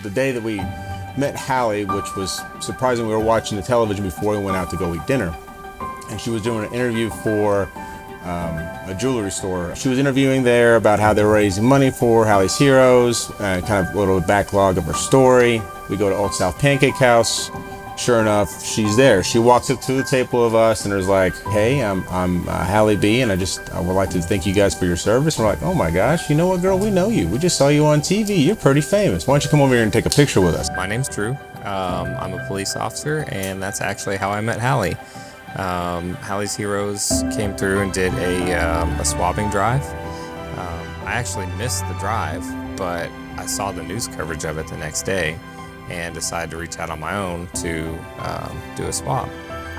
The day that we met Hallie, which was surprising, we were watching the television before we went out to go eat dinner. And she was doing an interview for a jewelry store. She was interviewing there about how they were raising money for Hallie's Heroes, kind of a little backlog of her story. We go to Old South Pancake House. Sure enough, she's there. She walks up to the table of us and is like, "Hey, I'm Hallie B, and I would like to thank you guys for your service." And we're like, "Oh my gosh, you know what, girl? We know you. We just saw you on TV. You're pretty famous. Why don't you come over here and take a picture with us?" My name's Drew. I'm a police officer, and that's actually how I met Hallie. Hallie's Heroes came through and did a swabbing drive. I actually missed the drive, but I saw the news coverage of it the next day and decided to reach out on my own to do a swab.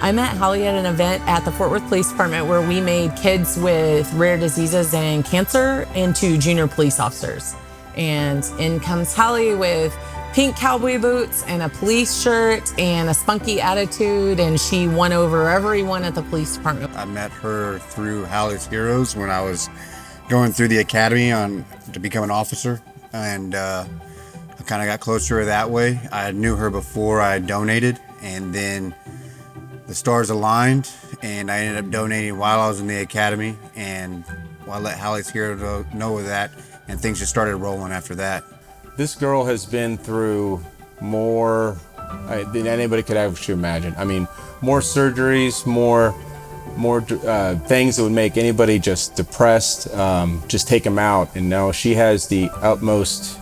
I met Hallie at an event at the Fort Worth Police Department where we made kids with rare diseases and cancer into junior police officers. And in comes Hallie with pink cowboy boots and a police shirt and a spunky attitude, and she won over everyone at the police department. I met her through Hallie's Heroes when I was going through the academy to become an officer, and I kind of got close to her that way. I knew her before I donated, and then the stars aligned, and I ended up donating while I was in the academy, and I let Hallie's Heroes know that, and things just started rolling after that. This girl has been through more than anybody could actually imagine. I mean, more surgeries, more things that would make anybody just depressed, just take them out. And now she has the utmost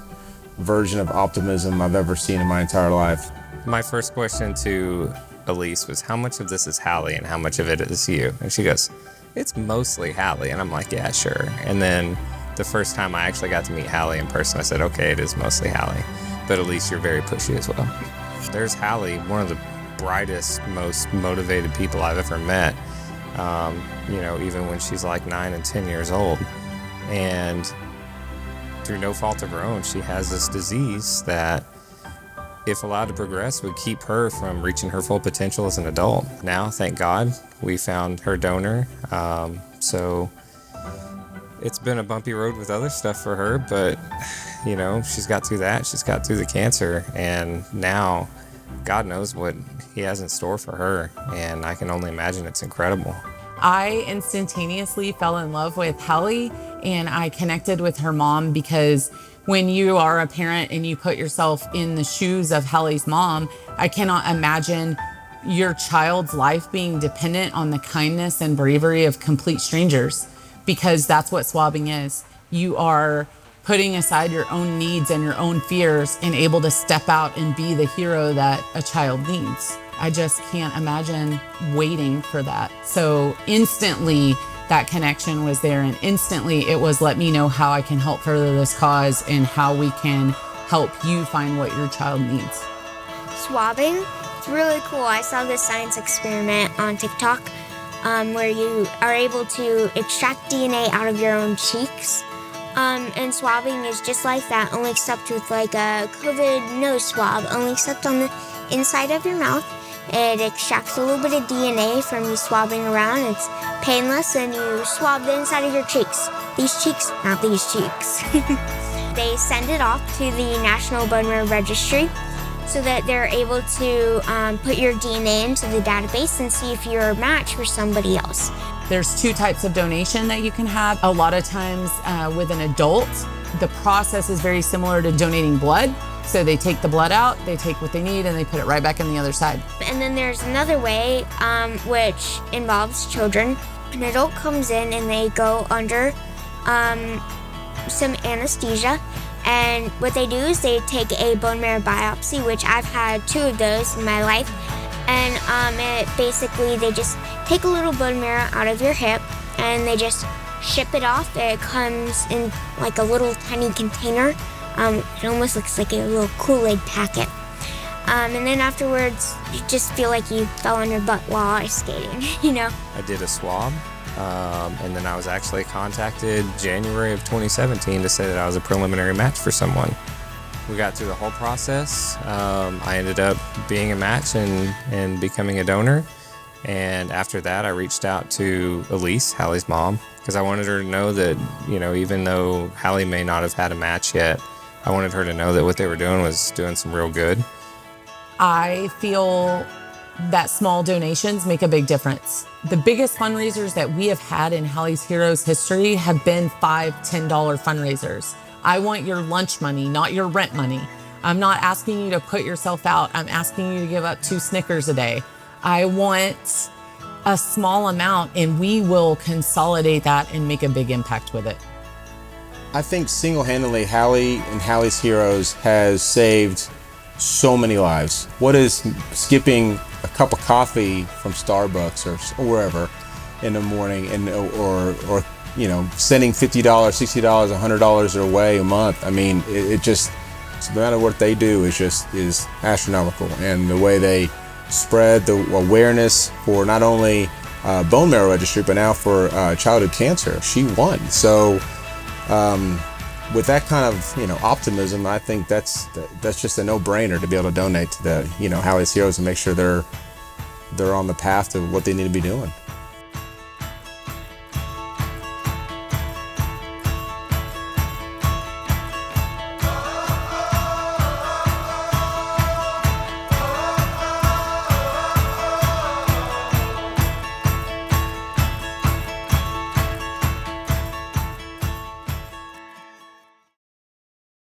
version of optimism I've ever seen in my entire life. My first question to Elise was, how much of this is Hallie and how much of it is you? And she goes, "It's mostly Hallie." And I'm like, "Yeah, sure." And then the first time I actually got to meet Hallie in person, I said, "Okay, it is mostly Hallie, but Elise, you're very pushy as well." There's Hallie, one of the brightest, most motivated people I've ever met, even when she's like 9 and 10 years old. And through no fault of her own, she has this disease that, if allowed to progress, would keep her from reaching her full potential as an adult. Now, thank God, we found her donor. So it's been a bumpy road with other stuff for her, but she's got through that. She's got through the cancer, and now God knows what he has in store for her, and I can only imagine it's incredible. I instantaneously fell in love with Hallie, and I connected with her mom because when you are a parent and you put yourself in the shoes of Hallie's mom, I cannot imagine your child's life being dependent on the kindness and bravery of complete strangers, because that's what swabbing is. You are putting aside your own needs and your own fears and able to step out and be the hero that a child needs. I just can't imagine waiting for that. So instantly that connection was there, and instantly it was, let me know how I can help further this cause and how we can help you find what your child needs. Swabbing, it's really cool. I saw this science experiment on TikTok where you are able to extract DNA out of your own cheeks. And swabbing is just like that, only except with like a COVID nose swab, only except on the inside of your mouth. It extracts a little bit of DNA from you swabbing around. It's painless, and you swab the inside of your cheeks. These cheeks, not these cheeks. They send it off to the National Bone Marrow Registry so that they're able to put your DNA into the database and see if you're a match for somebody else. There's 2 types of donation that you can have. A lot of times with an adult, the process is very similar to donating blood. So they take the blood out, they take what they need, and they put it right back in the other side. And then there's another way, which involves children. An adult comes in and they go under some anesthesia. And what they do is they take a bone marrow biopsy, which I've had 2 of those in my life. And they just take a little bone marrow out of your hip and they just ship it off. It comes in like a little tiny container. It almost looks like a little Kool-Aid packet. And then afterwards, you just feel like you fell on your butt while ice skating, I did a swab, and then I was actually contacted January of 2017 to say that I was a preliminary match for someone. We got through the whole process. I ended up being a match and becoming a donor. And after that, I reached out to Elise, Hallie's mom, because I wanted her to know that, even though Hallie may not have had a match yet, I wanted her to know that what they were doing was doing some real good. I feel that small donations make a big difference. The biggest fundraisers that we have had in Hallie's Heroes history have been $5, $10 fundraisers. I want your lunch money, not your rent money. I'm not asking you to put yourself out. I'm asking you to give up 2 Snickers a day. I want a small amount, and we will consolidate that and make a big impact with it. I think single-handedly, Hallie and Hallie's Heroes has saved so many lives. What is skipping a cup of coffee from Starbucks or wherever in the morning, and or sending $50, $60, $100 their way a month? I mean, it just, the amount of work they do is astronomical, and the way they spread the awareness for not only bone marrow registry, but now for childhood cancer. She won. So with that kind of optimism, I think that's just a no-brainer to be able to donate to the Hallie's Heroes and make sure they're on the path to what they need to be doing.